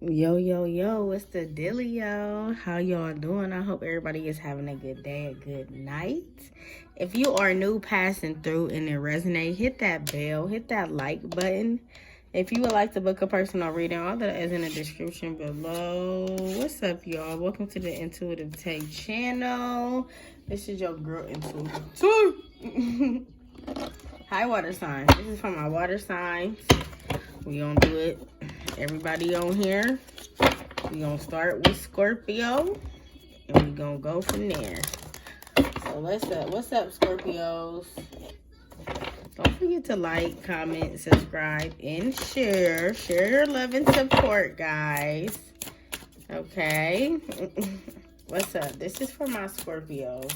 Yo, yo, yo, what's the dealio? How y'all doing? I hope everybody is having a good day, a good night. If you are new passing through and it resonate, hit that bell, hit that like button. If you would like to book a personal reading, all that is in the description below. What's up, y'all? Welcome to the TarotWTayM channel. This is your girl, Intuitive. Hi, water signs. This is for my water signs. We gonna do it. Everybody on here. We gonna start with Scorpio, and we gonna go from there. So what's up, Scorpios? Don't forget to like, comment, subscribe, and share. Share your love and support, guys. Okay. What's up? This is for my Scorpios.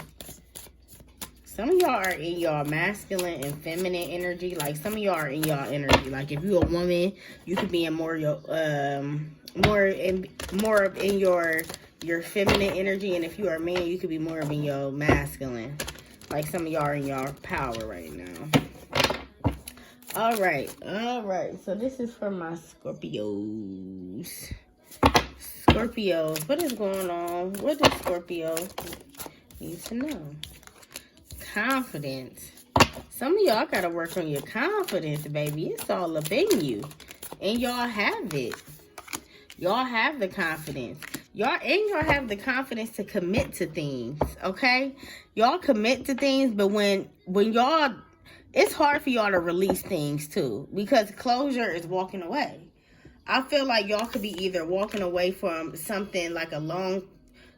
Some of y'all are in y'all masculine and feminine energy. Like, some of y'all are in y'all energy. Like, if you're a woman, you could be in more of your your feminine energy, and if you are a man, you could be more of in your masculine. Like, some of y'all are in y'all power right now. All right. So this is for my Scorpios. Scorpios, what is going on? What does Scorpio need to know? Confidence. Some of y'all gotta work on your confidence, baby. It's all up in you, and y'all have it. Y'all have the confidence. Y'all have the confidence to commit to things. Okay, y'all commit to things, but when y'all, it's hard for y'all to release things too, because closure is walking away. I feel like y'all could be either walking away from something like a long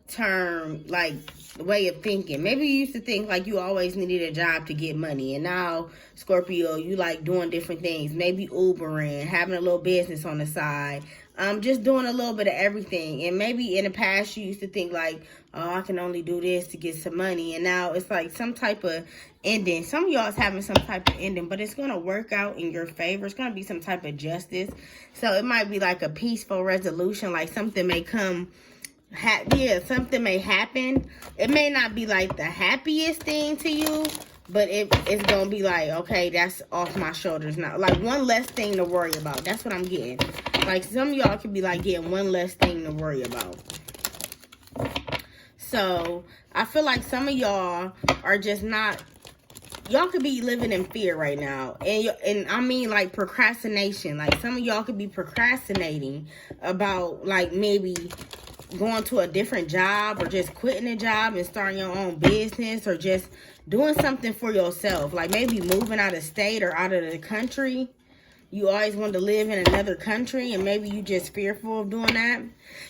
term, like, way of thinking. Maybe you used to think like you always needed a job to get money, and now, Scorpio, you like doing different things. Maybe Ubering, having a little business on the side, just doing a little bit of everything. And maybe in the past you used to think like, oh, I can only do this to get some money, and now it's like some type of ending. Some of y'all is having some type of ending, but it's gonna work out in your favor. It's gonna be some type of justice. So it might be like a peaceful resolution. Like, something may come, something may happen. It may not be like the happiest thing to you, but it's gonna be like, okay, that's off my shoulders now. Like, one less thing to worry about. That's what I'm getting. Like, some of y'all could be like getting one less thing to worry about. So I feel like some of y'all are just not, y'all could be living in fear right now. And I mean, like, procrastination. Like, some of y'all could be procrastinating about, like, maybe going to a different job, or just quitting a job and starting your own business, or just doing something for yourself. Like, maybe moving out of state or out of the country. You always wanted to live in another country, and maybe you just fearful of doing that.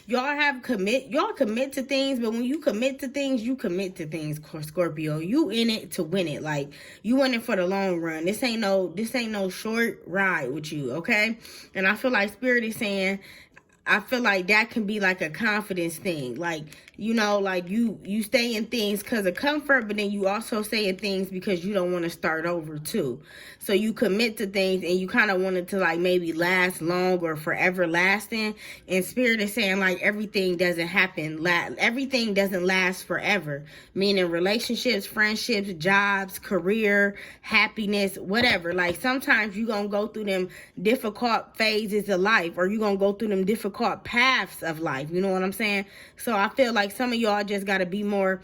Y'all commit to things, but when you commit to things, you commit to things, Scorpio. You in it to win it. Like, you in it for the long run. This ain't no short ride with you, okay? And I feel like Spirit is saying, I feel like that can be like a confidence thing. Like, you know, like you stay in things because of comfort, but then you also stay in things because you don't want to start over too. So you commit to things, and you kind of want it to, like, maybe last long or forever lasting. And Spirit is saying, like, everything doesn't last forever. Meaning relationships, friendships, jobs, career, happiness, whatever. Like, sometimes you gonna go through them difficult phases of life, or you gonna go through them difficult paths of life. You know what I'm saying? So I feel like some of y'all just gotta be more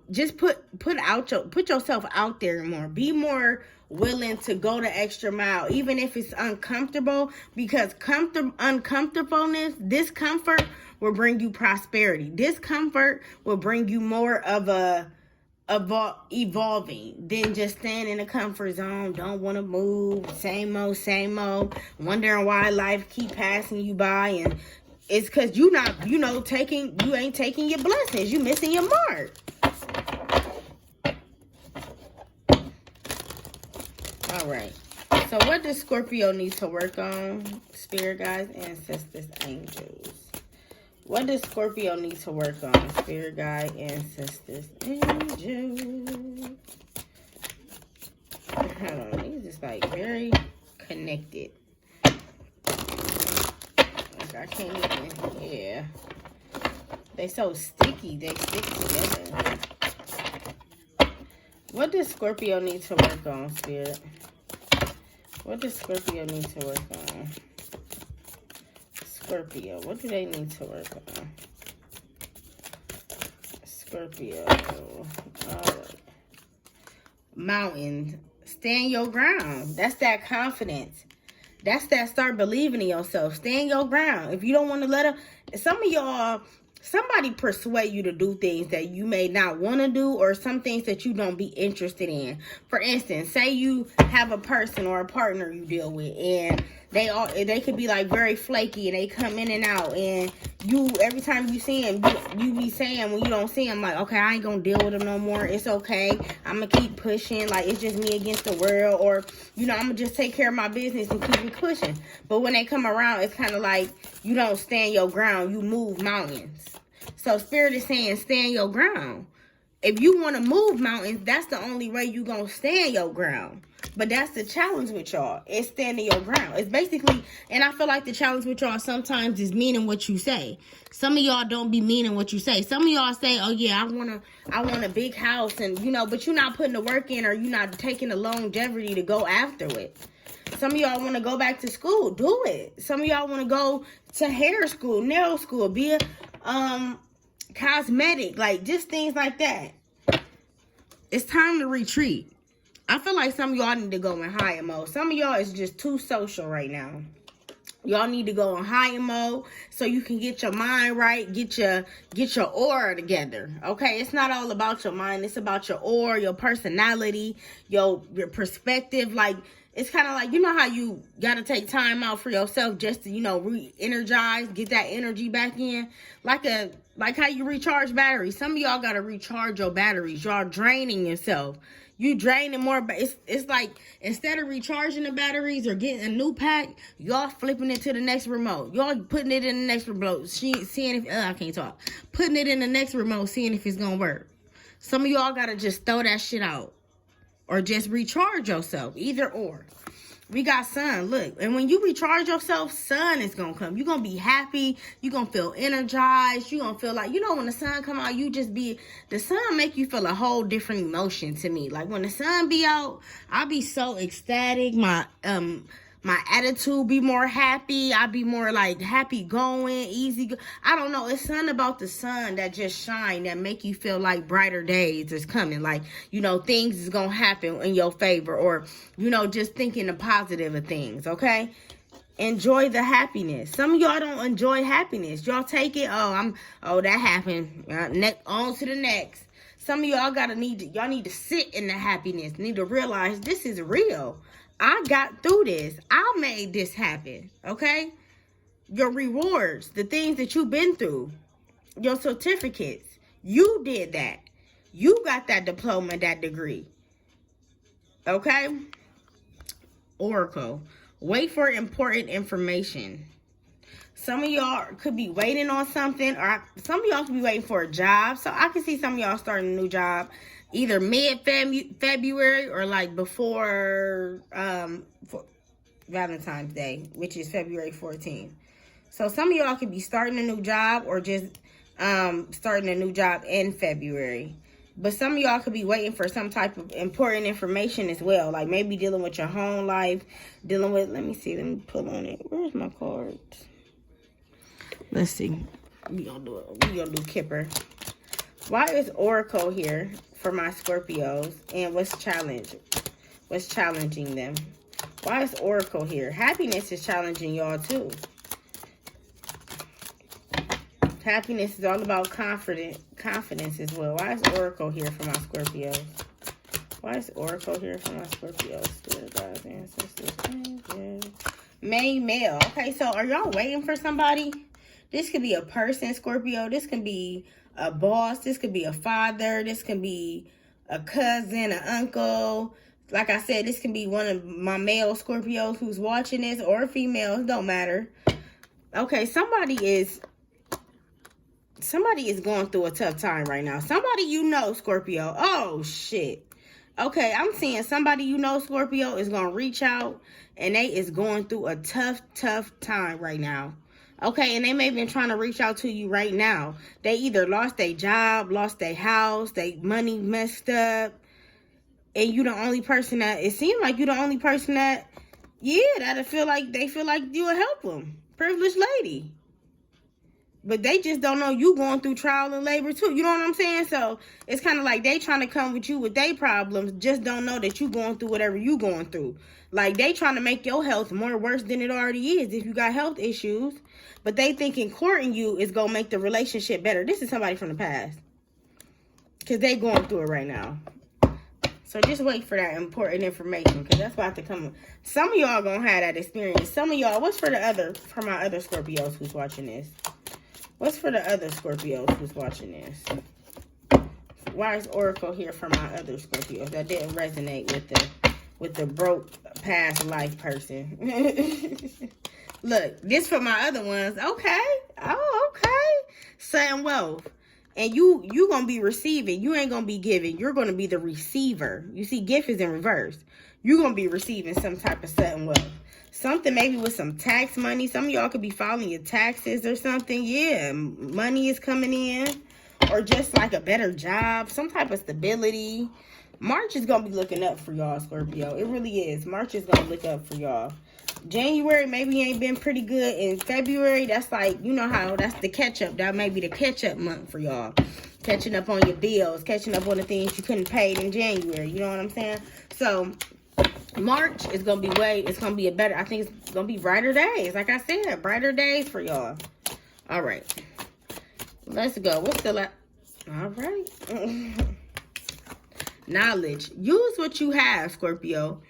just put yourself out there more. Be more willing to go the extra mile, even if it's uncomfortable, because discomfort will bring you prosperity. Discomfort will bring you more of a evolving than just staying in a comfort zone. Don't want to move, same old, wondering why life keep passing you by. And it's because you ain't taking your blessings. You missing your mark. All right. So what does Scorpio need to work on? Spirit guides, ancestors, angels. What does Scorpio need to work on? Spirit guide, ancestors, angels. Hold on. These just like very connected. Like, I can't even, yeah. They so sticky. They stick together. What does Scorpio need to work on, Spirit? What does Scorpio need to work on? Scorpio. What do they need to work on? Scorpio. Mountains. Stand your ground. That's that confidence. That's that start believing in yourself. Stand your ground. If you don't want to let them, some of y'all, somebody persuade you to do things that you may not want to do, or some things that you don't be interested in. For instance, say you have a person or a partner you deal with, and they could be like very flaky, and they come in and out, and you, every time you see them, you be saying when you don't see them, like, okay, I ain't gonna deal with them no more. It's okay. I'm gonna keep pushing. Like, it's just me against the world, or, you know, I'm gonna just take care of my business and keep it pushing. But when they come around, it's kind of like you don't stand your ground. You move mountains. So Spirit is saying stand your ground. If you want to move mountains, that's the only way you going to stand your ground. But that's the challenge with y'all. It's standing your ground. It's basically, and I feel like the challenge with y'all sometimes is meaning what you say. Some of y'all don't be meaning what you say. Some of y'all say, oh yeah, I want a big house, and, you know, but you're not putting the work in, or you're not taking the longevity to go after it. Some of y'all want to go back to school. Do it. Some of y'all want to go to hair school, nail school, be a cosmetic, like just things like that. It's time to retreat. I feel like some of y'all need to go in higher mode. Some of y'all is just too social right now. Y'all need to go in higher mode so you can get your mind right, get your aura together. Okay, it's not all about your mind. It's about your aura, your personality, your perspective. Like, it's kind of like, you know how you got to take time out for yourself just to, you know, re-energize, get that energy back in. Like how you recharge batteries. Some of y'all got to recharge your batteries. Y'all draining yourself. You draining more. It's like, instead of recharging the batteries or getting a new pack, y'all flipping it to the next remote. Y'all putting it in the next remote, seeing if, I can't talk. Putting it in the next remote, seeing if it's going to work. Some of y'all got to just throw that shit out. Or just recharge yourself. Either or. We got sun. Look. And when you recharge yourself, sun is going to come. You're going to be happy. You're going to feel energized. You're going to feel like, you know, when the sun come out, the sun make you feel a whole different emotion to me. Like, when the sun be out, I be so ecstatic. My attitude be more happy. I be more like happy going, easy. I don't know. It's something about the sun that just shine that make you feel like brighter days is coming. Like, you know, things is going to happen in your favor, or, you know, just thinking the positive of things. Okay. Enjoy the happiness. Some of y'all don't enjoy happiness. Y'all take it. Oh, that happened. On to the next. Some of y'all y'all need to sit in the happiness. Need to realize this is real. I got through this. I made this happen, okay? Your rewards, the things that you've been through, your certificates, you did that. You got that diploma, that degree, okay? Oracle, wait for important information. Some of y'all could be waiting on something, or some of y'all could be waiting for a job. So I can see some of y'all starting a new job either mid-February or like before Valentine's Day, which is February 14th. So some of y'all could be starting a new job, or just starting a new job in February. But some of y'all could be waiting for some type of important information as well. Like maybe dealing with your home life, dealing with, let me pull on it. Where's my cards? Let's see. We gonna do Kipper. Why is Oracle here for my Scorpios? And what's challenging them? Why is Oracle here? Happiness is challenging y'all too. Happiness is all about confidence as well. Why is Oracle here for my Scorpios? Why is Oracle here for my Scorpios? Spirit guides, ancestors, angels. Male. Okay, so are y'all waiting for somebody? This could be a person, Scorpio. This can be a boss. This could be a father. This can be a cousin, an uncle. Like I said, this can be one of my male Scorpios who's watching this, or female. It don't matter. Okay, somebody is going through a tough time right now. Somebody you know, Scorpio. Oh, shit. Okay, I'm seeing somebody you know, Scorpio, is going to reach out, and they is going through a tough time right now. Okay, and they may have been trying to reach out to you right now. They either lost their job, lost their house, their money messed up, and you the only person that, it seems like you the only person that, yeah, they feel like you will help them. Privileged lady. But they just don't know you going through trial and labor too. You know what I'm saying? So it's kind of like they trying to come with you with their problems, just don't know that you going through whatever you going through. Like they trying to make your health more worse than it already is if you got health issues. But they thinking courting you is going to make the relationship better. This is somebody from the past. Because they going through it right now. So just wait for that important information, because that's about to come. Some of y'all going to have that experience. Some of y'all, what's for my other Scorpios who's watching this? What's for the other Scorpios who's watching this? Why is Oracle here for my other Scorpios? That didn't resonate with the broke past life person. Look, this for my other ones. Okay. Oh, okay. Sudden wealth. And you going to be receiving. You ain't going to be giving. You're going to be the receiver. You see, gift is in reverse. You're going to be receiving some type of sudden wealth. Something maybe with some tax money. Some of y'all could be filing your taxes or something. Yeah, money is coming in. Or just like a better job. Some type of stability. March is going to be looking up for y'all, Scorpio. It really is. March is going to look up for y'all. January maybe ain't been pretty good. In February, that's like, you know how, that's the catch-up. That may be the catch-up month for y'all. Catching up on your bills. Catching up on the things you couldn't pay in January. You know what I'm saying? So March is going to be it's going to be a better, I think it's going to be brighter days. Like I said, brighter days for y'all. All right. Let's go. What's the last? All right. Knowledge. Use what you have, Scorpio.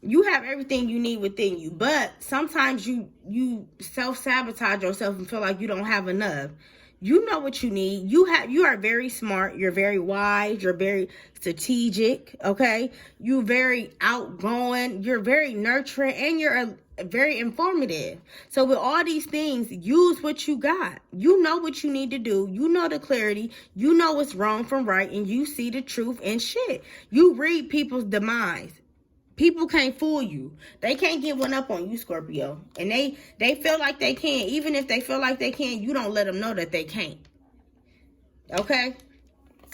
You have everything you need within you. But sometimes you self-sabotage yourself and feel like you don't have enough. You know what you need. You are very smart. You're very wise. You're very strategic. Okay. You're very outgoing. You're very nurturing, and you're very informative. So with all these things, use what you got. You know what you need to do. You know the clarity. You know what's wrong from right, and you see the truth and shit. You read people's demise. People can't fool you. They can't get one up on you, Scorpio. And they feel like they can. Even if they feel like they can, you don't let them know that they can't. Okay?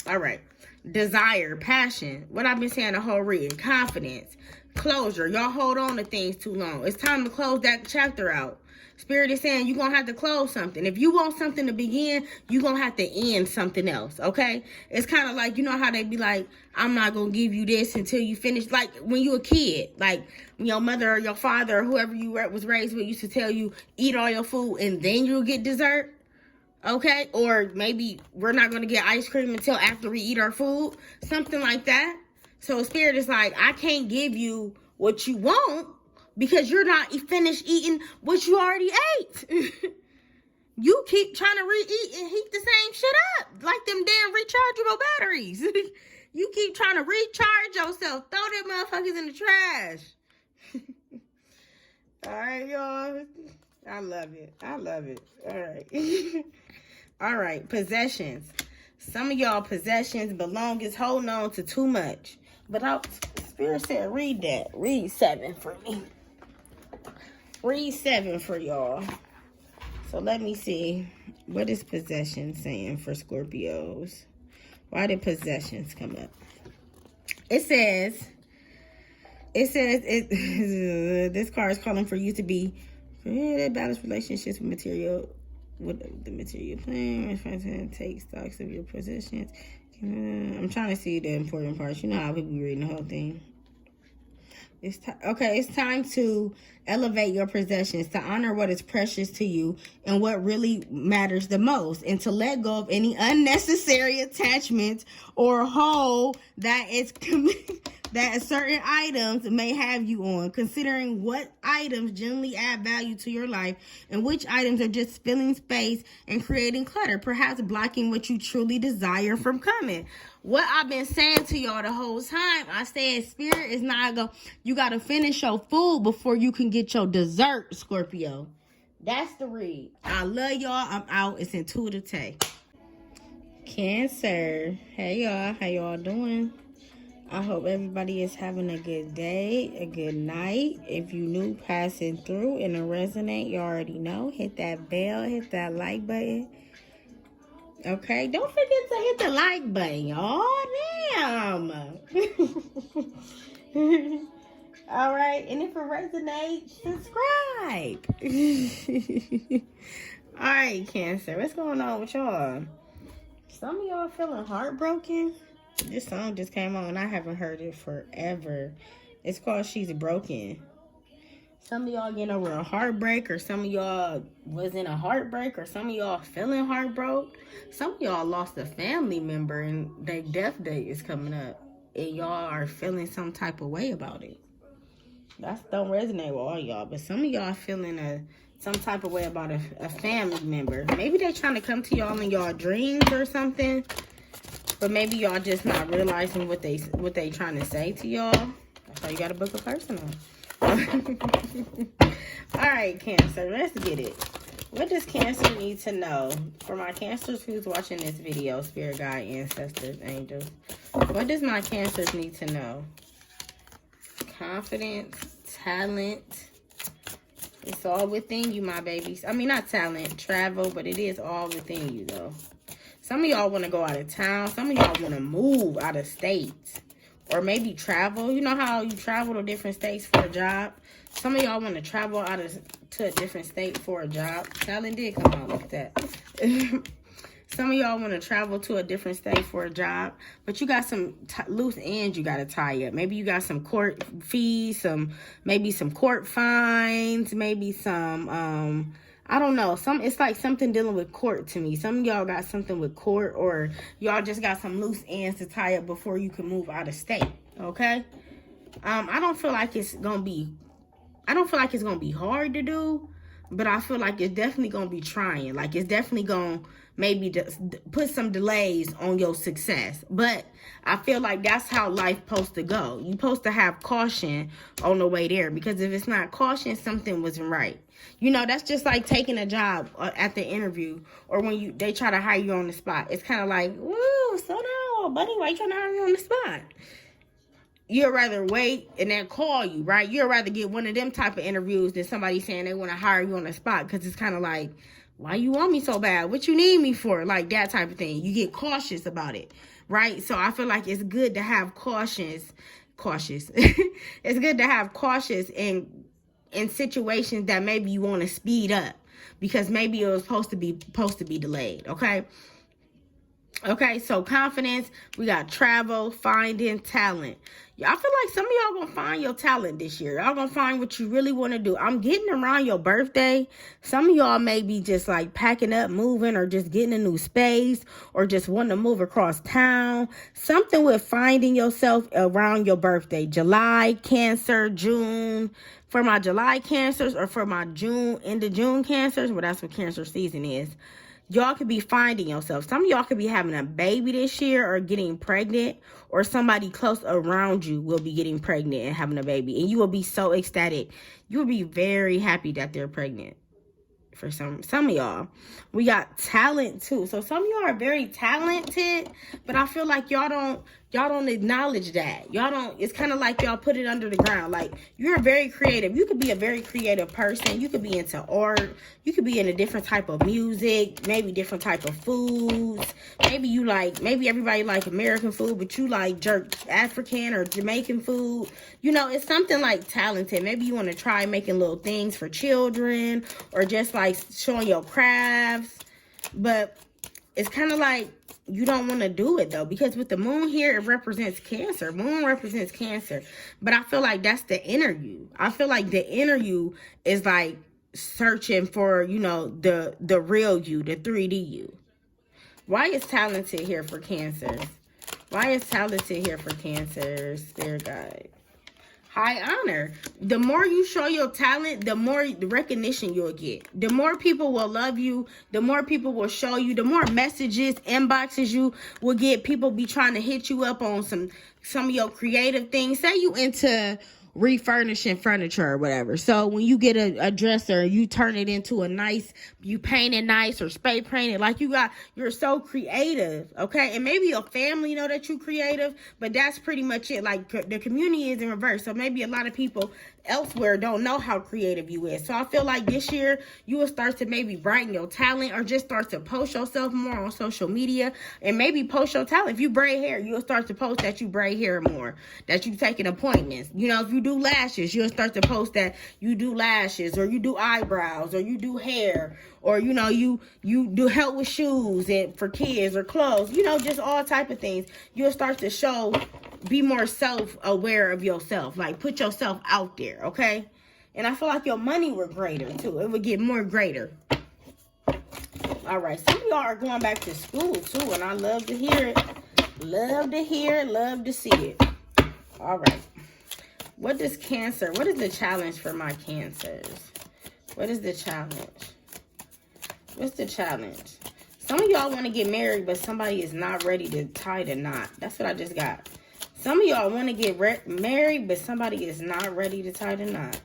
All right. Desire, passion. What I've been saying the whole reading. Confidence, closure. Y'all hold on to things too long. It's time to close that chapter out. Spirit is saying you're going to have to close something. If you want something to begin, you're going to have to end something else, okay? It's kind of like, you know how they be like, I'm not going to give you this until you finish. Like when you a kid, like your mother or your father or whoever you was raised with used to tell you, eat all your food and then you'll get dessert, okay? Or maybe we're not going to get ice cream until after we eat our food, something like that. So Spirit is like, I can't give you what you want, because you're not finished eating what you already ate. You keep trying to re-eat and heat the same shit up. Like them damn rechargeable batteries. You keep trying to recharge yourself. Throw them motherfuckers in the trash. All right, y'all. I love it. I love it. All right. All right. Possessions. Some of y'all possessions, belongings, holding on to too much. But Spirit said read that. Read 7 for me. Read 7 for y'all. So let me see. What is possession saying for Scorpios? Why did possessions come up? It says this card is calling for you to be balanced relationships with the material plane. Take stocks of your possessions. I'm trying to see the important parts. You know how people be reading the whole thing. It's time to elevate your possessions, to honor what is precious to you and what really matters the most, and to let go of any unnecessary attachments or hold that certain items may have you on, considering what items generally add value to your life and which items are just filling space and creating clutter, perhaps blocking what you truly desire from coming. What I've been saying to y'all the whole time, I said Spirit is not you got to finish your food before you can get your dessert, Scorpio. That's the read. I love y'all. I'm out. It's Intuitive Tay. Cancer. Hey, y'all. How y'all doing? I hope everybody is having a good day, a good night. If you new passing through and it resonate, you already know. Hit that bell, hit that like button. Okay, don't forget to hit the like button, y'all. Damn. All right, and if it resonates, subscribe. All right, Cancer. What's going on with y'all? Some of y'all feeling heartbroken. This song just came on and I haven't heard it forever. It's called She's Broken. Some of y'all getting over a heartbreak, or some of y'all was in a heartbreak, or some of y'all feeling heartbroken. Some of y'all lost a family member and their death date is coming up, and y'all are feeling some type of way about it. That don't resonate with all y'all, but some of y'all feeling some type of way about a family member. Maybe they trying to come to y'all in y'all dreams or something, but maybe y'all just not realizing what they trying to say to y'all. That's why you got to book a personal. All right, Cancer, let's get it. What does Cancer need to know? For my Cancers who's watching this video, Spirit Guide, Ancestors, Angels, what does my Cancers need to know? Confidence, talent. It's all within you, my babies. I mean, not talent, travel, but it is all within you, though. Some of y'all want to go out of town. Some of y'all want to move out of state. Or maybe travel. You know how you travel to different states for a job? Some of y'all want to travel to a different state for a job. Talent did come out like that. Some of y'all want to travel to a different state for a job, but you got some loose ends you got to tie up. Maybe you got some court fees, maybe some court fines, maybe some, I don't know. It's like something dealing with court to me. Some of y'all got something with court, or y'all just got some loose ends to tie up before you can move out of state, okay? I don't feel like it's going to be hard to do, but I feel like it's definitely going to be trying. Like, it's definitely going to maybe just put some delays on your success. But I feel like that's how life supposed to go. You supposed to have caution on the way there, because if it's not caution, something wasn't right. You know, that's just like taking a job at the interview, or when they try to hire you on the spot. It's kind of like, woo, slow down, buddy. Why you trying to hire me on the spot? You'd rather wait and then call you, right? You'd rather get one of them type of interviews than somebody saying they want to hire you on the spot, because it's kind of like, why you want me so bad? What you need me for? Like that type of thing. You get cautious about it, right? So I feel like it's good to have cautious. It's good to have cautious in situations that maybe you want to speed up, because maybe it was supposed to be delayed, okay? Okay, so confidence, we got travel, finding talent. I feel like some of y'all gonna find your talent this year. Y'all gonna find what you really want to do. I'm getting around your birthday. Some of y'all may be just like packing up, moving, or just getting a new space, or just wanting to move across town. Something with finding yourself around your birthday. July, Cancer, June. For my July Cancers, or for my end of June Cancers, well, that's what Cancer season is. Y'all could be finding yourself. Some of y'all could be having a baby this year, or getting pregnant, or somebody close around you will be getting pregnant and having a baby. And you will be so ecstatic. You will be very happy that they're pregnant. For some of y'all, we got talent too. So some of y'all are very talented, but I feel like y'all don't acknowledge that. Y'all don't. It's kind of like y'all put it under the ground. Like, you're very creative. You could be a very creative person. You could be into art. You could be in a different type of music, maybe different type of foods. Maybe everybody like American food, but you like African or Jamaican food. You know, it's something like talented. Maybe you want to try making little things for children, or just like showing your crafts. But it's kind of like you don't want to do it, though, because with the moon here, it represents Cancer. Moon represents Cancer. But I feel like that's the inner you. I feel like the inner you is like searching for, you know, the real you, the 3D you. Why is talented here for Cancer? Why is talented here for Cancer, Spirit Guide? High honor. The more you show your talent, the more recognition you'll get. The more people will love you. The more people will show you. The more messages, inboxes you will get. People be trying to hit you up on some of your creative things. Say you into refurnishing furniture or whatever. So when you get a dresser, you turn it into you paint it nice, or spray paint it. Like, you're so creative, okay? And maybe your family know that you're creative, but that's pretty much it. Like, the community is in reverse. So maybe a lot of people elsewhere don't know how creative you is. So I feel like this year you will start to maybe brighten your talent, or just start to post yourself more on social media, and maybe post your talent. If you braid hair, you'll start to post that you braid hair more, that you taking appointments. You know, if you do lashes, you'll start to post that you do lashes, or you do eyebrows, or you do hair, or you know, you do help with shoes and for kids or clothes, you know, just all type of things. You'll start to show, be more self-aware of yourself, like put yourself out there, okay? And I feel like your money would greater too. It would get more greater. All right, some of y'all are going back to school too, and I love to hear it. Love to hear it, love to see it. All right. What is Cancer? What is the challenge for my Cancers? What is the challenge? What's the challenge? Some of y'all want to get married, but somebody is not ready to tie the knot. That's what I just got. Some of y'all want to get married, but somebody is not ready to tie the knot.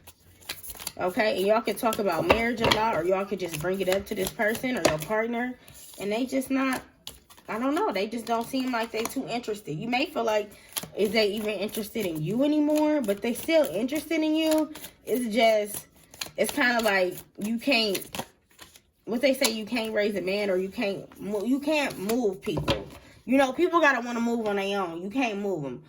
Okay? And y'all can talk about marriage a lot, or y'all could just bring it up to this person or your partner, and they just not, I don't know, they just don't seem like they too interested. You may feel like, is they even interested in you anymore? But they still interested in you. It's just, it's kind of like you can't, what they say, you can't raise a man, or you can't move people. You know, people got to want to move on their own. You can't move them.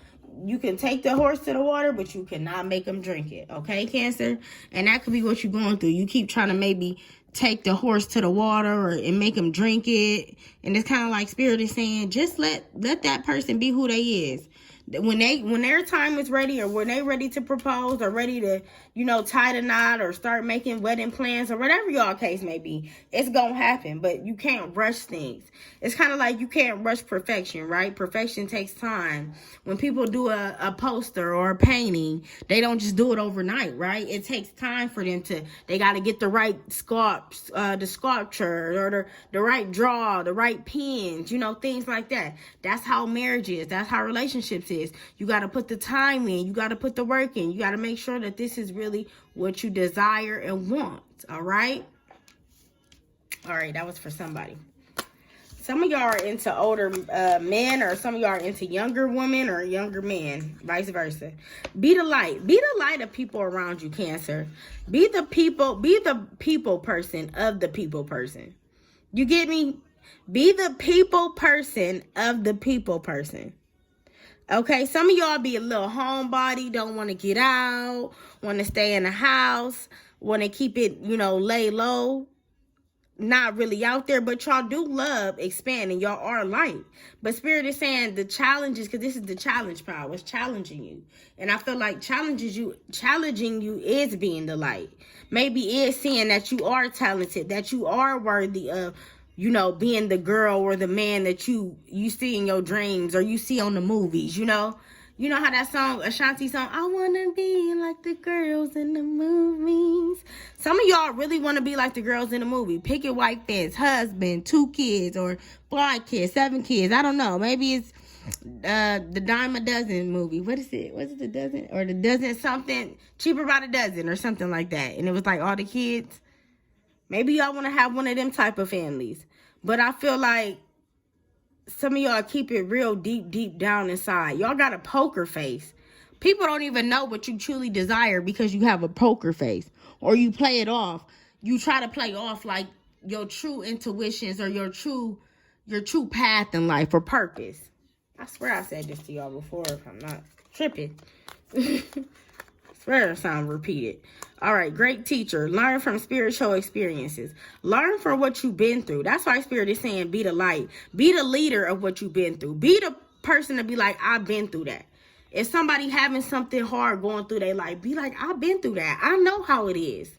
You can take the horse to the water, but you cannot make them drink it. Okay, Cancer? And that could be what you're going through. You keep trying to maybe take the horse to the water and make them drink it. And it's kind of like Spirit is saying, just let that person be who they is. When their time is ready, or when they ready to propose, or ready to, you know, tie the knot, or start making wedding plans, or whatever y'all case may be, it's gonna happen. But you can't rush things. It's kind of like you can't rush perfection, right? Perfection takes time. When people do a poster or a painting, they don't just do it overnight, right? It takes time for them to, they got to get the right the sculpture, or the right draw, the right pens, you know, things like that. That's how marriage is. That's how relationships is. You got to put the time in. You got to put the work in. You got to make sure that this is really what you desire and want. All right? All right, that was for somebody. Some of y'all are into older men, or some of y'all are into younger women or younger men, vice versa. Be the light. Be the light of people around you, Cancer. Be the people person of the people person. You get me? Be the people person of the people person. Okay, some of y'all be a little homebody, don't want to get out, want to stay in the house, want to keep it, you know, lay low. Not really out there, but y'all do love expanding. Y'all are light. But Spirit is saying the challenges, because this is the challenge power, it's challenging you. And I feel like challenging you is being the light. Maybe is seeing that you are talented, that you are worthy of, you know, being the girl or the man that you see in your dreams, or you see on the movies, you know? You know how that song, Ashanti song, I want to be like the girls in the movies. Some of y'all really want to be like the girls in the movie. Picket white fence, husband, 2 kids, or 5 kids, 7 kids. I don't know. Maybe it's the Dime a Dozen movie. What is it? Was it the dozen? Or the dozen something? Cheaper by the dozen, or something like that. And it was like all the kids. Maybe y'all want to have one of them type of families. But I feel like some of y'all keep it real deep down inside. Y'all got a poker face. People don't even know what you truly desire because you have a poker face. Or you play it off. You try to play off like your true intuitions, or your true path in life or purpose. I swear I said this to y'all before, if I'm not tripping. I swear it sounds repeated. All right, great teacher. Learn from spiritual experiences. Learn from what you've been through. That's why Spirit is saying be the light. Be the leader of what you've been through. Be the person to be like, I've been through that. If somebody having something hard going through their life, be like, I've been through that. I know how it is.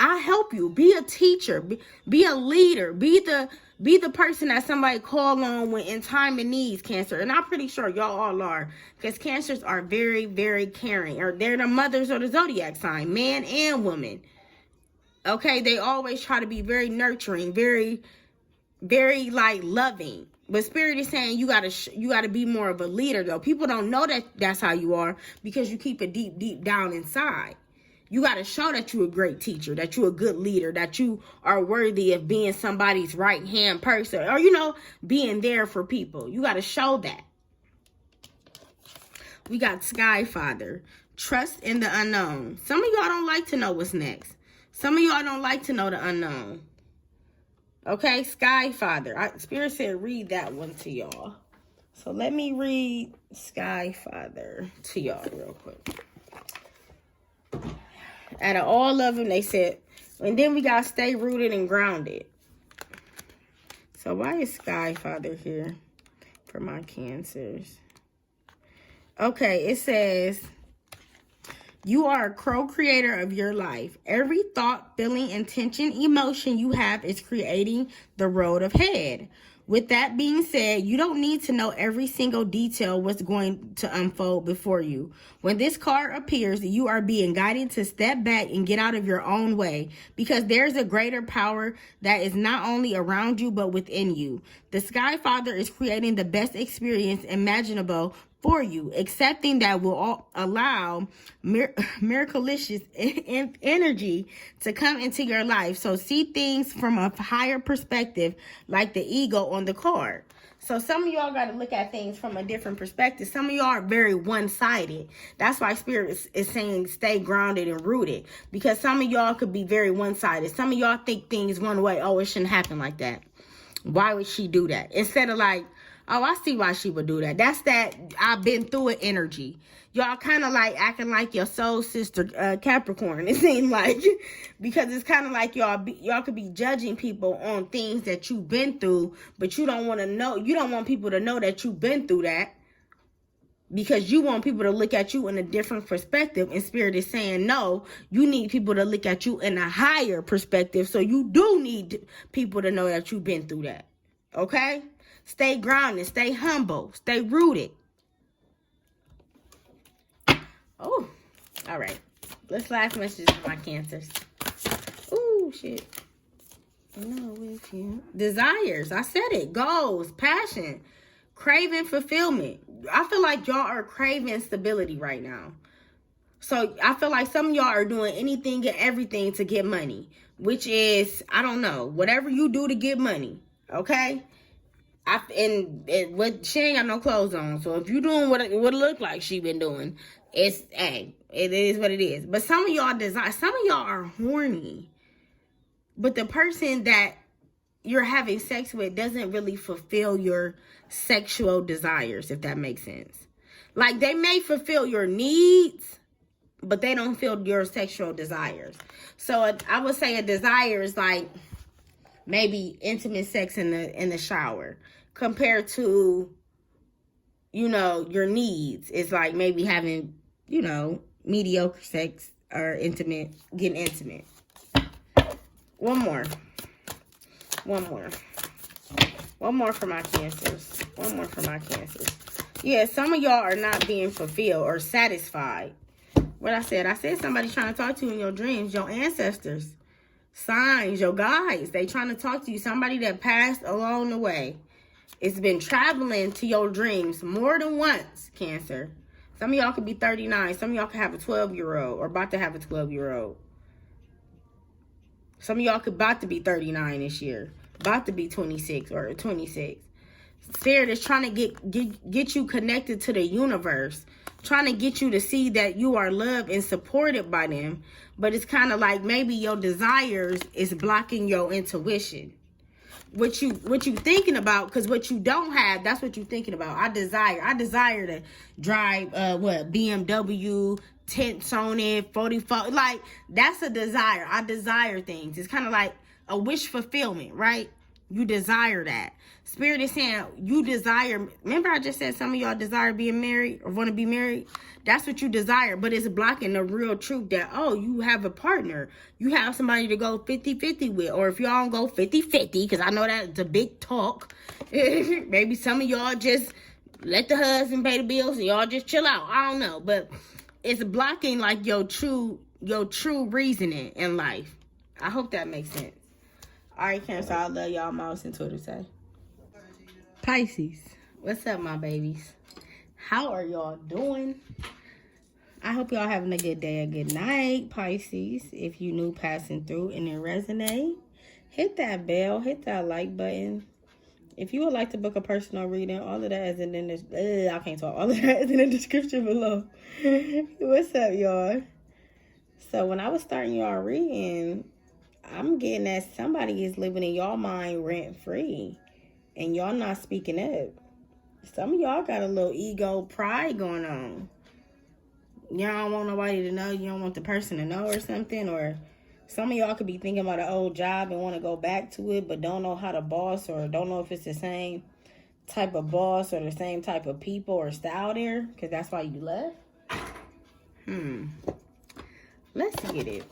I help you. Be a teacher. Be a leader. Be the person that somebody call on when in time of needs, Cancer. And I'm pretty sure y'all all are, because Cancers are very, very caring. Or they're the mothers of the zodiac sign, man and woman. Okay, they always try to be very nurturing, very, very like loving. But Spirit is saying you gotta be more of a leader, though. People don't know that that's how you are because you keep it deep down inside. You got to show that you're a great teacher, that you're a good leader, that you are worthy of being somebody's right-hand person, or, you know, being there for people. You got to show that. We got Sky Father. Trust in the unknown. Some of y'all don't like to know what's next. Some of y'all don't like to know the unknown. Okay, Sky Father. Spirit said read that one to y'all. So let me read Sky Father to y'all real quick. Out of all of them, they said, and then we got to stay rooted and grounded. So why is Sky Father here for my Cancers? Okay, it says, you are a co-creator of your life. Every thought, feeling, intention, emotion you have is creating the road ahead. With that being said, you don't need to know every single detail what's going to unfold before you. When this card appears, you are being guided to step back and get out of your own way, because there's a greater power that is not only around you but within you. The Sky Father is creating the best experience imaginable for you, accepting that will allow miraculous energy to come into your life. So see things from a higher perspective, like the ego on the card. So some of y'all got to look at things from a different perspective. Some of y'all are very one-sided. That's why Spirit is saying stay grounded and rooted, because some of y'all could be very one-sided. Some of y'all think things one way. Oh, it shouldn't happen like that. Why would she do that? Instead of like, oh, I see why she would do that. That's that I've been through it energy. Y'all kind of like acting like your soul sister Capricorn, it seems like. Because it's kind of like y'all could be judging people on things that you've been through, but you don't want to know. You don't want people to know that you've been through that, because you want people to look at you in a different perspective. And Spirit is saying, no, you need people to look at you in a higher perspective. So you do need people to know that you've been through that. Okay? Stay grounded, stay humble, stay rooted. Oh, all right. Let's last message for my Cancers. Ooh, shit. No, with you. Desires. I said it. Goals, passion, craving fulfillment. I feel like y'all are craving stability right now. So I feel like some of y'all are doing anything and everything to get money, which is, I don't know, whatever you do to get money. Okay? What she ain't got no clothes on, so if you doing what it look like she been doing, it is what it is. But some of y'all some of y'all are horny, but the person that you're having sex with doesn't really fulfill your sexual desires, if that makes sense. Like, they may fulfill your needs, but they don't fulfill your sexual desires. So I would say a desire is like maybe intimate sex in the shower, compared to, you know, your needs. It's like maybe having, you know, mediocre sex or getting intimate. One more for my Cancers. One more for my Cancers. Yeah, some of y'all are not being fulfilled or satisfied. What I said somebody's trying to talk to you in your dreams, your ancestors, signs, your guides. They trying to talk to you. Somebody that passed along the way. It's been traveling to your dreams more than once, Cancer. Some of y'all could be 39. Some of y'all could have a 12-year-old or about to have a 12-year-old. Some of y'all could about to be 39 this year. About to be 26 or 26. Spirit is trying to get you connected to the universe. Trying to get you to see that you are loved and supported by them. But it's kind of like maybe your desires is blocking your intuition. What you thinking about, because what you don't have, that's what you thinking about. I desire to drive BMW, tints on it, 44. Like, that's a desire. I desire things. It's kind of like a wish fulfillment, right? You desire that. Spirit is saying you desire. Remember I just said some of y'all desire being married or want to be married? That's what you desire, but it's blocking the real truth that, oh, you have a partner. You have somebody to go 50-50 with. Or if y'all don't go 50-50, because I know that's a big talk. Maybe some of y'all just let the husband pay the bills and y'all just chill out. I don't know. But it's blocking like your true reasoning in life. I hope that makes sense. All right, Cancer, I love y'all most and Twitter say. Pisces, what's up, my babies? How are y'all doing? I hope y'all having a good day, a good night, Pisces. If you new passing through and it resonate, hit that bell, hit that like button. If you would like to book a personal reading, all of that is in the I can't talk. All of that is in the description below. What's up, y'all? So when I was starting y'all reading, I'm getting that somebody is living in y'all mind rent free, and y'all not speaking up. Some of y'all got a little ego pride going on. Y'all don't want nobody to know. You don't want the person to know or something. Or some of y'all could be thinking about an old job and want to go back to it, but don't know how to boss, or don't know if it's the same type of boss or the same type of people or style there, because that's why you left. Let's get it.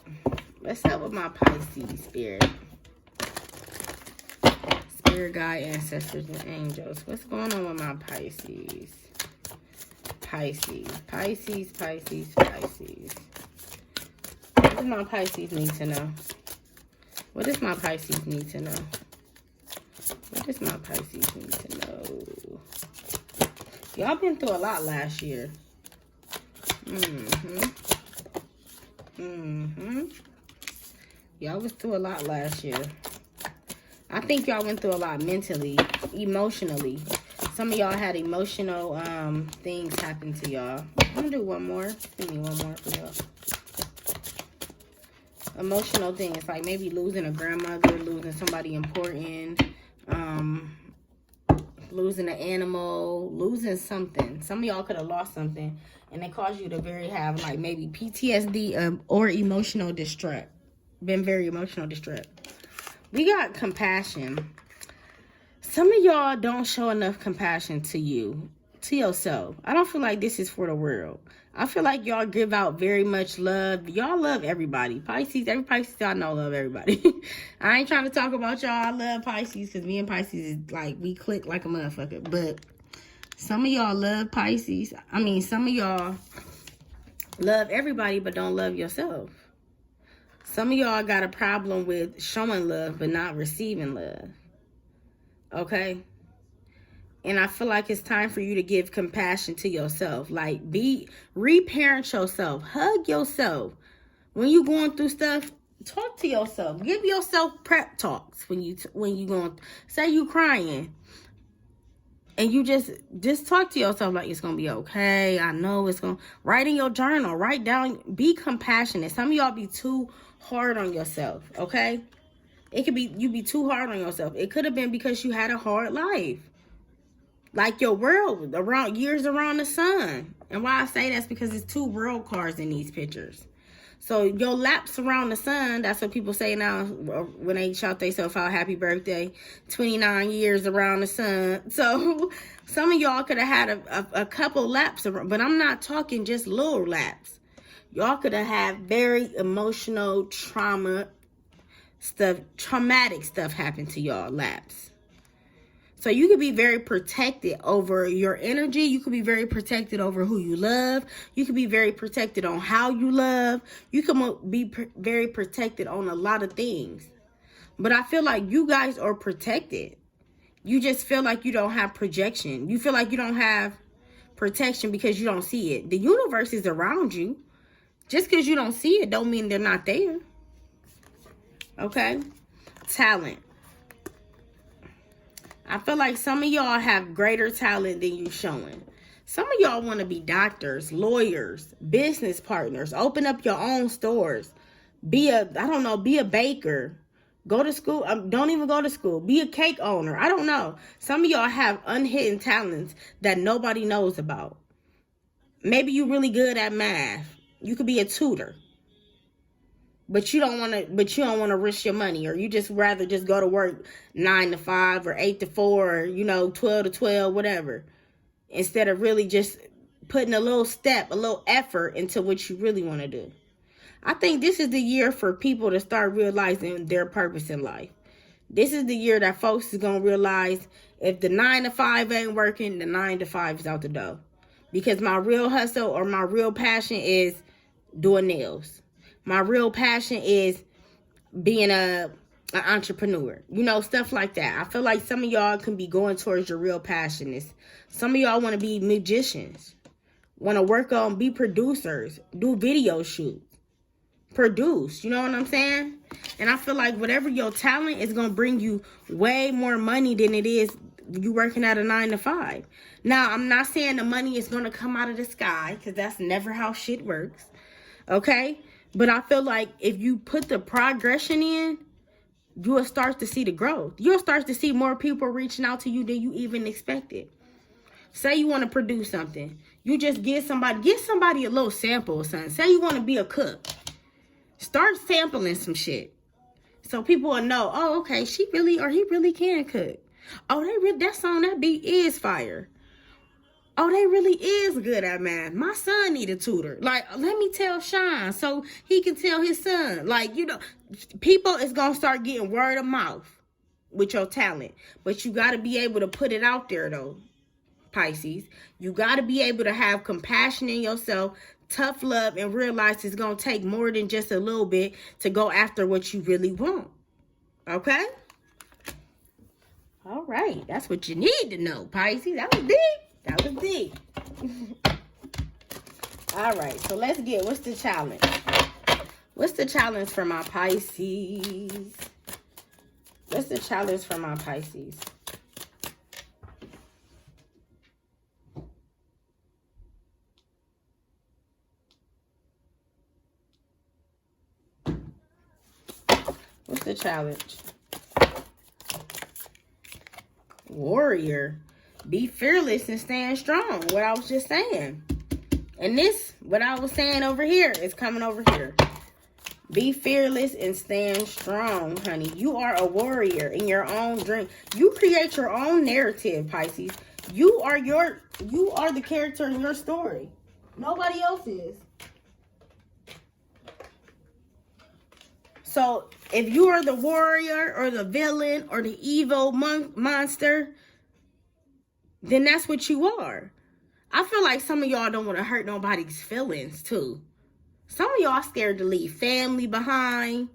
Let's start with my Pisces spirit. Spirit guide, ancestors, and angels. What's going on with my Pisces? Pisces. What does my Pisces need to know? What does my Pisces need to know? Y'all been through a lot last year. Y'all was through a lot last year. I think y'all went through a lot mentally, emotionally. Some of y'all had emotional things happen to y'all. I'm gonna do one more. Give me one more for y'all. Emotional things, like maybe losing a grandmother, losing somebody important, losing an animal, losing something. Some of y'all could have lost something, and it caused you to have like maybe PTSD or emotional distress. Been very emotional distress. We got compassion. Some of y'all don't show enough compassion to yourself. I don't feel like this is for the world. I feel like y'all give out very much love. Y'all love everybody. Pisces, every Pisces y'all know love everybody. I ain't trying to talk about y'all. I love Pisces because me and Pisces is like, we click like a motherfucker. But some of y'all love Pisces. I mean, some of y'all love everybody but don't love yourself. Some of y'all got a problem with showing love but not receiving love. Okay? And I feel like it's time for you to give compassion to yourself. Like, reparent yourself. Hug yourself. When you going through stuff, talk to yourself. Give yourself prep talks when you going. Say you crying, and you just talk to yourself like it's gonna be okay. I know it's gonna. Write in your journal. Write down. Be compassionate. Some of y'all be too hard on yourself. Okay, it could be you be too hard on yourself. It could have been because you had a hard life. Like your world years around the sun. And why I say that's because it's 2 world cards in these pictures. So your laps around the sun, that's what people say now when they shout themselves out, happy birthday, 29 years around the sun. So some of y'all could have had a couple laps around, but I'm not talking just little laps. Y'all could have had very emotional traumatic stuff happen to y'all laps. So you could be very protected over your energy. You could be very protected over who you love. You could be very protected on how you love. You could be very protected on a lot of things. But I feel like you guys are protected. You just feel like you don't have projection. You feel like you don't have protection because you don't see it. The universe is around you. Just because you don't see it don't mean they're not there. Okay? Talent. I feel like some of y'all have greater talent than you showing. Some of y'all want to be doctors, lawyers, business partners, open up your own stores, be a baker, go to school, don't even go to school, be a cake owner. I don't know. Some of y'all have unhidden talents that nobody knows about. Maybe you're really good at math. You could be a tutor. But you don't want to risk your money, or you just rather just go to work 9 to 5 or 8 to 4, or, 12 to 12, whatever, instead of really just putting a little effort into what you really want to do. I think this is the year for people to start realizing their purpose in life. This is the year that folks is going to realize if the 9 to 5 ain't working, the 9 to 5 is out the door. Because my real hustle or my real passion is doing nails. My real passion is being an entrepreneur. Stuff like that. I feel like some of y'all can be going towards your real passion. Some of y'all want to be magicians. Want to work on, be producers. Do video shoots. Produce. You know what I'm saying? And I feel like whatever your talent is going to bring you way more money than it is you working at a 9 to 5. Now, I'm not saying the money is going to come out of the sky, because that's never how shit works. Okay? But I feel like if you put the progression in, you will start to see the growth. You'll start to see more people reaching out to you than you even expected. Say you want to produce something. You just get somebody a little sample or something. Say you want to be a cook. Start sampling some shit. So people will know, oh, okay, she really or he really can cook. Oh, that song, that beat is fire. Oh, they really is good at math. My son need a tutor. Like, let me tell Sean so he can tell his son. Like, you know, people is going to start getting word of mouth with your talent. But you got to be able to put it out there, though, Pisces. You got to be able to have compassion in yourself, tough love, and realize it's going to take more than just a little bit to go after what you really want. Okay? All right. That's what you need to know, Pisces. That was deep. That was deep. All right. So let's get, what's the challenge? What's the challenge for my Pisces? What's the challenge for my Pisces? What's the challenge? Warrior. Be fearless and stand strong. What I was just saying. And this, what I was saying over here, is coming over here. Be fearless and stand strong, honey. You are a warrior in your own dream. You create your own narrative, Pisces. You are the character in your story. Nobody else is. So, if you are the warrior or the villain or the evil monster, then that's what you are. I feel like some of y'all don't want to hurt nobody's feelings, too. Some of y'all scared to leave family behind,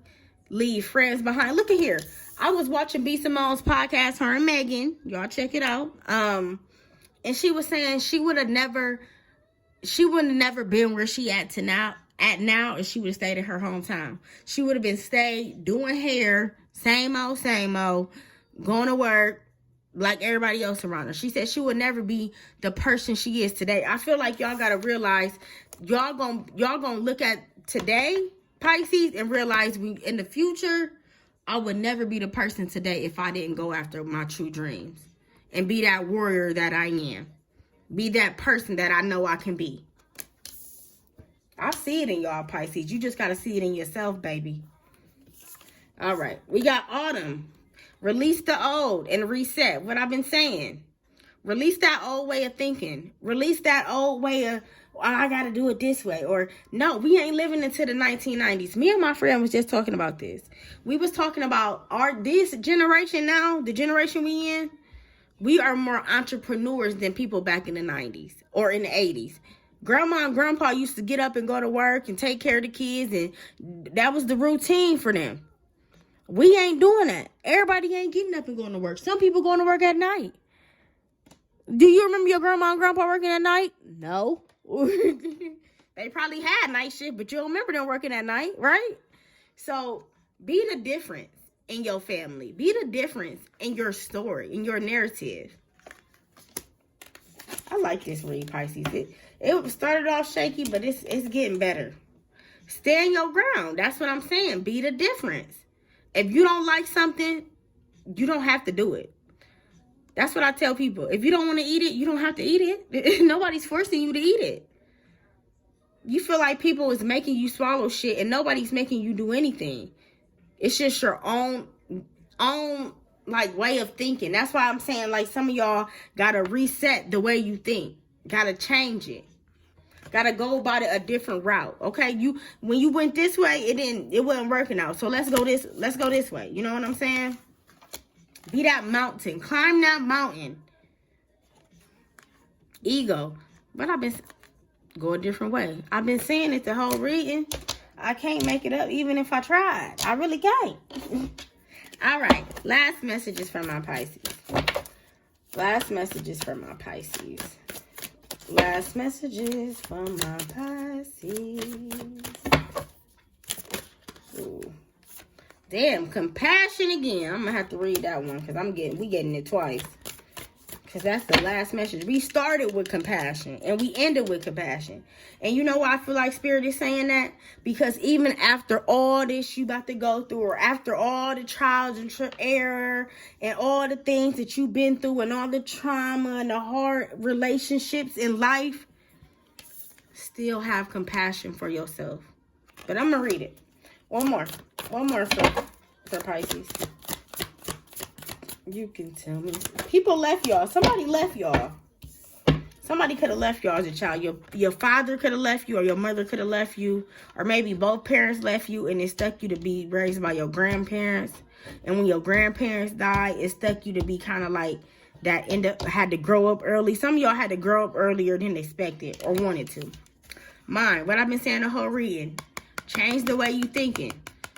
leave friends behind. Look at here. I was watching B. Simone's podcast, her and Megan. Y'all check it out. And she was saying she would have never been where she at now if she would have stayed in her hometown. She would have been stayed doing hair, same old, going to work like everybody else around her. She said she would never be the person she is today. I feel like y'all gotta realize y'all gonna look at today, Pisces, and realize in the future, I would never be the person today if I didn't go after my true dreams and be that warrior that I am. Be that person that I know I can be. I see it in y'all, Pisces. You just got to see it in yourself, baby. All right. We got autumn. Release the old and reset. What I've been saying. Release that old way of thinking. Release that old way of, oh, I got to do it this way. Or, no, we ain't living into the 1990s. Me and my friend was just talking about this. We was talking about this generation now, the generation we in, we are more entrepreneurs than people back in the 90s or in the 80s. Grandma and grandpa used to get up and go to work and take care of the kids, and that was the routine for them. We ain't doing that. Everybody ain't getting up and going to work. Some people going to work at night. Do you remember your grandma and grandpa working at night? No. They probably had night shift, but you don't remember them working at night, right? So be the difference in your family. Be the difference in your story, in your narrative. I like this read, Pisces. It started off shaky, but it's getting better. Stand your ground. That's what I'm saying. Be the difference. If you don't like something, you don't have to do it. That's what I tell people. If you don't want to eat it, you don't have to eat it. Nobody's forcing you to eat it. You feel like people is making you swallow shit and nobody's making you do anything. It's just your own like way of thinking. That's why I'm saying like some of y'all gotta reset the way you think. Gotta change it. Gotta go about it a different route. Okay, when you went this way, it wasn't working out. So let's go this way. You know what I'm saying? Be that mountain. Climb that mountain. Ego. But I've been go a different way. I've been saying it the whole reading. I can't make it up even if I tried. I really can't. All right. Last messages from my Pisces. Last messages from my Pisces. Last messages from my Pisces. Ooh. Damn, compassion again. I'm gonna have to read that one because we getting it twice. because that's the last message. We started with compassion and we ended with compassion. And you know why I feel like Spirit is saying that? Because even after all this you about to go through, or after all the trials and error and all the things that you've been through and all the trauma and the hard relationships in life, still have compassion for yourself. But I'm going to read it. One more for Pisces. You can tell me. People left y'all. Somebody left y'all. Somebody could have left y'all as a child. Your father could have left you, or your mother could have left you, or maybe both parents left you and it stuck you to be raised by your grandparents. And when your grandparents died, it stuck you to be kind of like that, had to grow up early. Some of y'all had to grow up earlier than expected or wanted to. Mind, what I've been saying the whole reading. Change the way you thinking.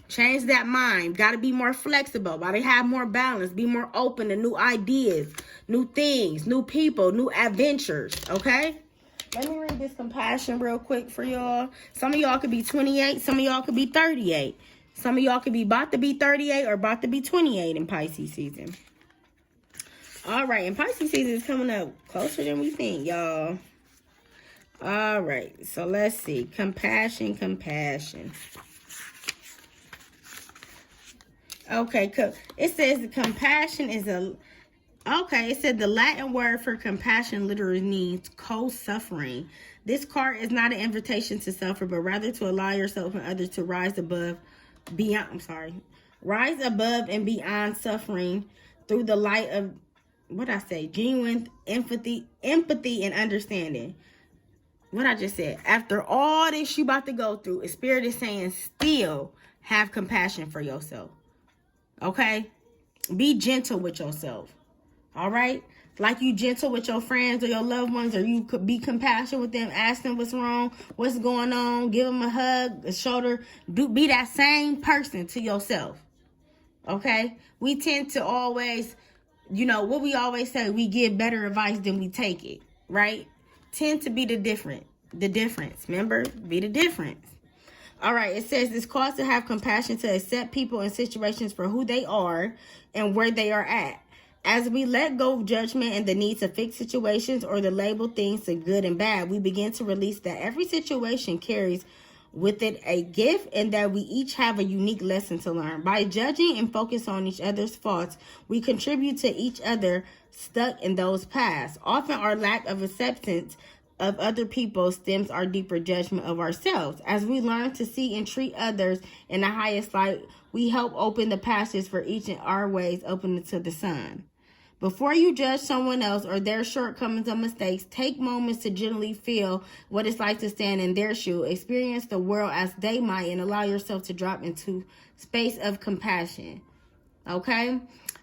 Change that mind. Got to be more flexible. Got to have more balance. Be more open to new ideas, new things, new people, new adventures. Okay? Let me read this compassion real quick for y'all. Some of y'all could be 28. Some of y'all could be 38. Some of y'all could be about to be 38 or about to be 28 in Pisces season. All right. And Pisces season is coming up closer than we think, y'all. All right. So let's see. Compassion. Okay, it says compassion is it said the Latin word for compassion literally means co-suffering. This card is not an invitation to suffer, but rather to allow yourself and others to rise above and beyond suffering through the light of, genuine empathy and understanding. What I just said. After all this you about to go through, Spirit is saying still have compassion for yourself. Okay? Be gentle with yourself. All right? Like you gentle with your friends or your loved ones, or you could be compassionate with them, ask them what's wrong, what's going on, give them a hug, a shoulder. Be that same person to yourself. Okay? We tend to always, what we always say, we give better advice than we take it. Right? Tend to be the difference. Remember? Be the difference. All right, it says it's cause to have compassion, to accept people and situations for who they are and where they are at. As we let go of judgment and the need to fix situations or to label things to good and bad, we begin to release that every situation carries with it a gift and that we each have a unique lesson to learn. By judging and focus on each other's faults, we contribute to each other stuck in those past. Often our lack of acceptance of other people stems our deeper judgment of ourselves. As we learn to see and treat others in the highest light, we help open the passage for each in our ways, open to the sun. Before you judge someone else or their shortcomings or mistakes, take moments to gently feel what it's like to stand in their shoe, experience the world as they might, and allow yourself to drop into space of compassion. Okay?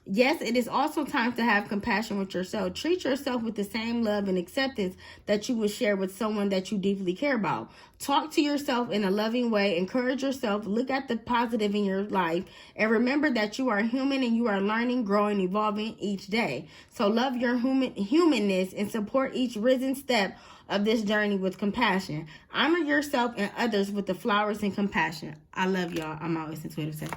Yes, it is also time to have compassion with yourself. Treat yourself with the same love and acceptance that you would share with someone that you deeply care about. Talk to yourself in a loving way. Encourage yourself. Look at the positive in your life. And remember that you are human and you are learning, growing, evolving each day. So love your humanness and support each risen step of this journey with compassion. Honor yourself and others with the flowers and compassion. I love y'all. I'm always intuitive.